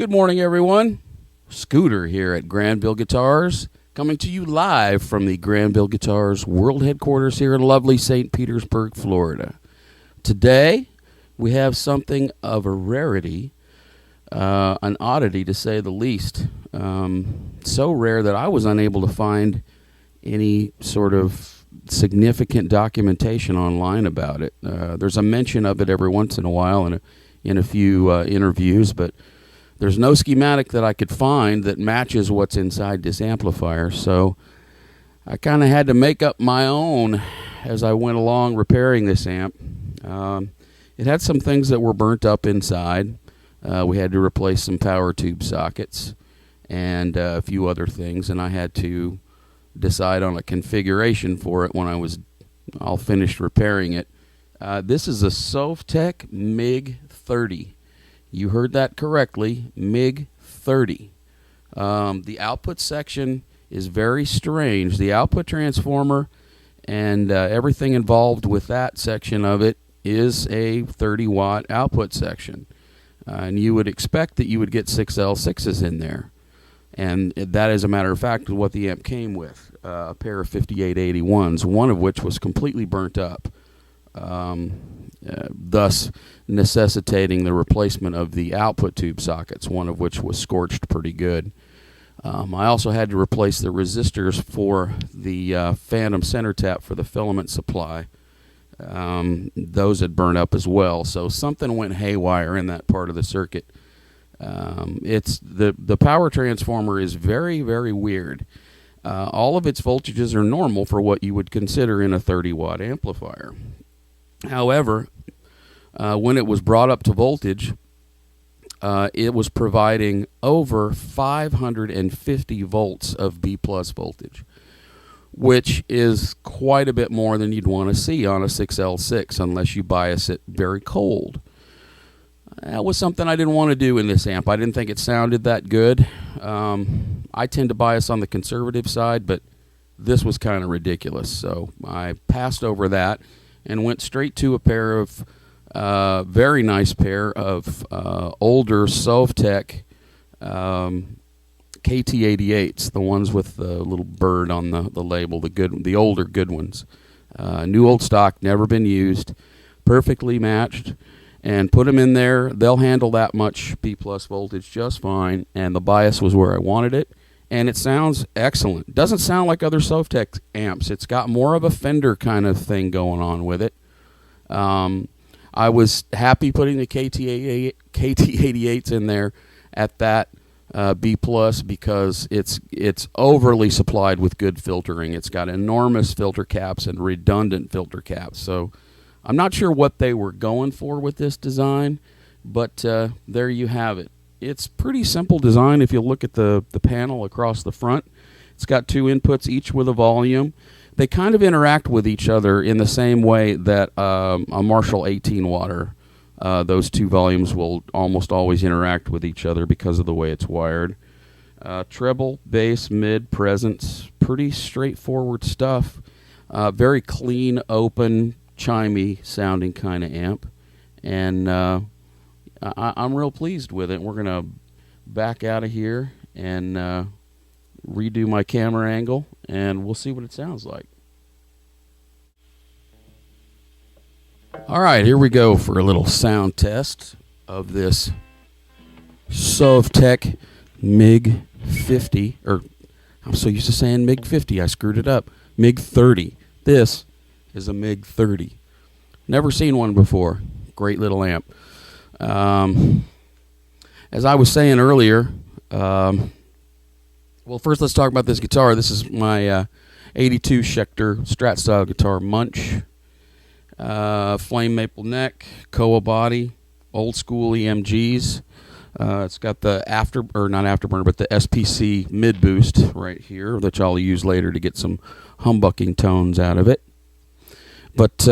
Good morning, everyone. Scooter here at Granville Guitars, coming to you live from the Granville Guitars World Headquarters here in lovely St. Petersburg, Florida. Today, we have something of a rarity, an oddity to say the least. So rare that I was unable to find any sort of significant documentation online about it. There's a mention of it every once in a while in a few interviews, but there's no schematic that I could find that matches what's inside this amplifier, so I kind of had to make up my own as I went along repairing this amp. It had some things that were burnt up inside. We had to replace some power tube sockets and a few other things, and I had to decide on a configuration for it when I was all finished repairing it. This is a Sovtek MIG 30. You heard that correctly, MIG 30. The output section is very strange. The output transformer and everything involved with that section of it is a 30-watt output section. And you would expect that you would get 6L6s in there. And that, as a matter of fact, is what the amp came with, a pair of 5881s, one of which was completely burnt up, thus necessitating the replacement of the output tube sockets, one of which was scorched pretty good. I also had to replace the resistors for the phantom center tap for the filament supply. Those had burned up as well, so something went haywire in that part of the circuit. It's the power transformer is very, very weird. All of its voltages are normal for what you would consider in a 30-watt amplifier. However, when it was brought up to voltage, it was providing over 550 volts of B+ voltage, which is quite a bit more than you'd want to see on a 6L6 unless you bias it very cold. That was something I didn't want to do in this amp. I didn't think it sounded that good. I tend to bias on the conservative side, but this was kind of ridiculous, so I passed over that and went straight to a pair of very nice pair of older Sovtek KT88s, the ones with the little bird on the label, the older good ones. New old stock, never been used, perfectly matched, and put them in there. They'll handle that much B+ voltage just fine, and the bias was where I wanted it, and it sounds excellent. Doesn't sound like other Sovtek amps. It's got more of a Fender kind of thing going on with it. I was happy putting the KT88s in there at that B+ because it's overly supplied with good filtering. It's got enormous filter caps and redundant filter caps. So I'm not sure what they were going for with this design, but there you have it. It's pretty simple design if you look at the panel across the front. It's got two inputs, each with a volume. They kind of interact with each other in the same way that a Marshall 18-watter, those two volumes will almost always interact with each other because of the way it's wired. Treble, bass, mid, presence, pretty straightforward stuff. Very clean, open, chimey sounding kind of amp. And I'm real pleased with it. We're going to back out of here and redo my camera angle, and we'll see what it sounds like. All right, here we go for a little sound test of this Sovtek MIG 50, or I'm so used to saying MIG 50, I screwed it up. MIG 30. This is a MIG 30. Never seen one before. Great little amp. As I was saying earlier, well, first let's talk about this guitar. This is my 82 Schecter Strat style guitar, Munch. Flame maple neck, Koa body, old school EMGs. It's got the not afterburner, but the SPC mid boost right here, which I'll use later to get some humbucking tones out of it. But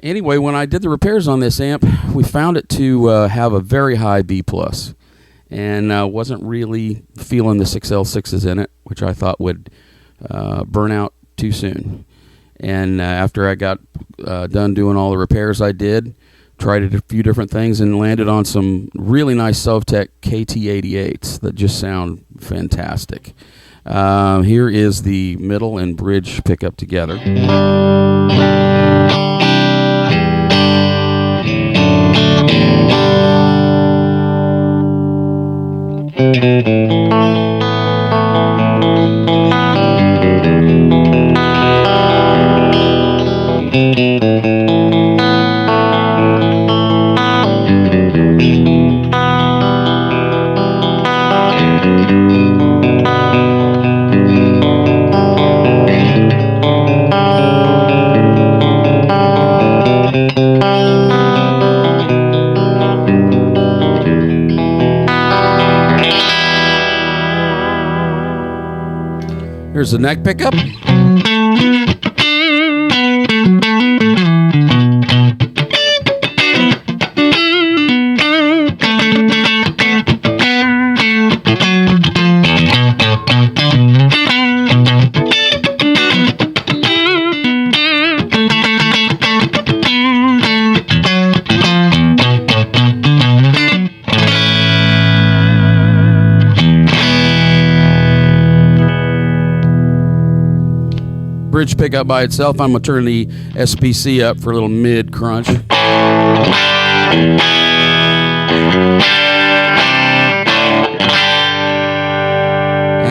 anyway, when I did the repairs on this amp, we found it to have a very high B+. And wasn't really feeling the 6L6s in it, which I thought would burn out too soon. And after I got done doing all the repairs I did, tried a few different things and landed on some really nice Sovtek KT88s that just sound fantastic. Here is the middle and bridge pickup together. Here's the neck pickup. Bridge pickup by itself. I'm going to turn the SPC up for a little mid crunch. And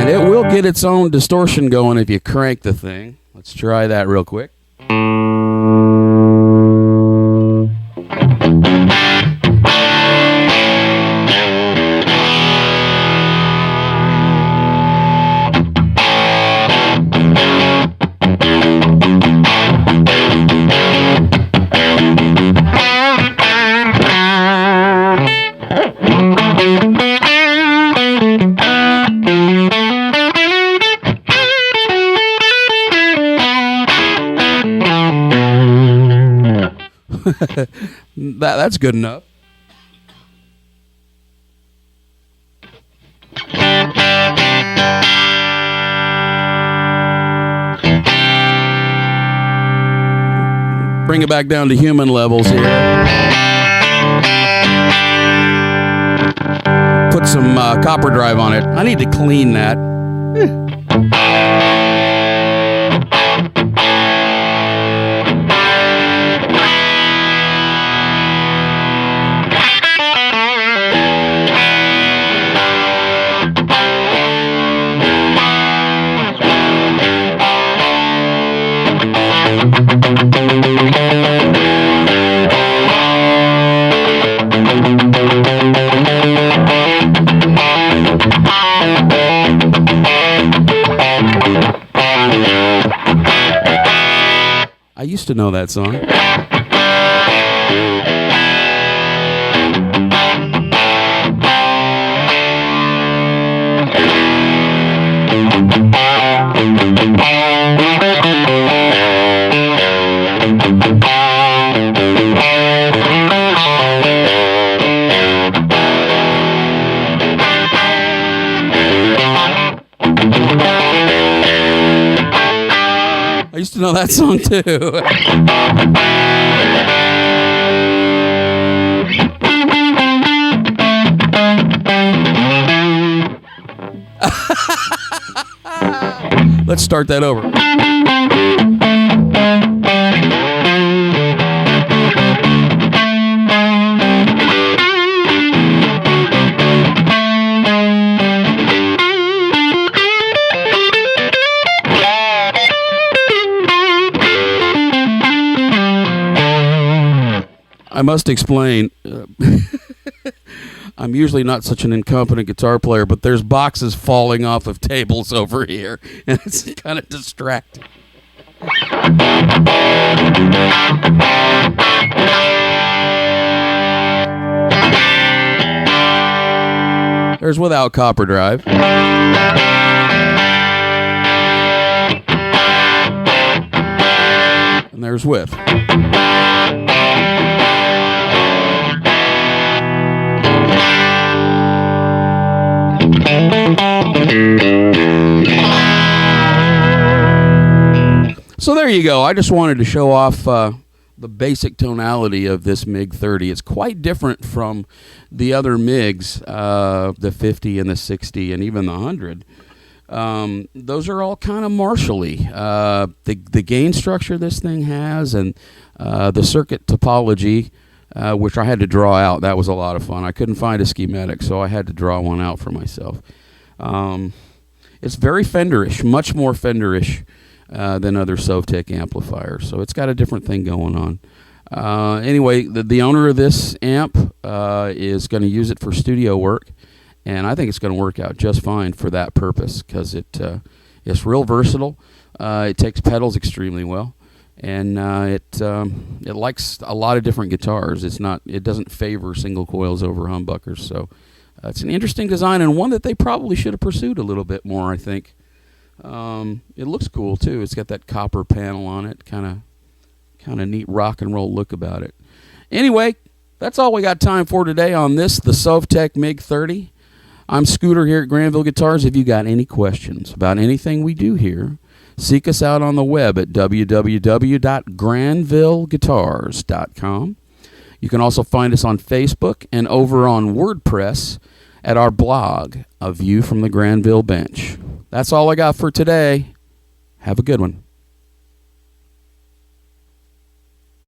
it will get its own distortion going if you crank the thing. Let's try that real quick. That's good enough. Bring it back down to human levels here. Put some copper drive on it. I need to clean that. I used to know that song. I used to know that song too. Let's start that over. I must explain, I'm usually not such an incompetent guitar player, but there's boxes falling off of tables over here, and it's kind of distracting. There's without copper drive. And there's with. So there you go. I just wanted to show off the basic tonality of this MiG 30. It's quite different from the other MiGs, the 50 and the 60 and even the 100. Those are all kind of martially. The gain structure this thing has, and the circuit topology, which I had to draw out. That was a lot of fun. I couldn't find a schematic, so I had to draw one out for myself. It's very Fenderish, much more Fenderish than other Sovtek amplifiers. So it's got a different thing going on. Anyway, the owner of this amp is going to use it for studio work, and I think it's going to work out just fine for that purpose because it's real versatile. It takes pedals extremely well, and it likes a lot of different guitars. It doesn't favor single coils over humbuckers. So it's an interesting design, and one that they probably should have pursued a little bit more, I think. It looks cool too. It's got that copper panel on it, kind of neat rock and roll look about it. Anyway, that's all we got time for today on the Sovtek MiG 30. I'm Scooter here at Granville Guitars. If you got any questions about anything we do here, seek us out on the web at www.granvilleguitars.com. You can also find us on Facebook and over on WordPress at our blog, A View from the Granville Bench. That's all I got for today. Have a good one.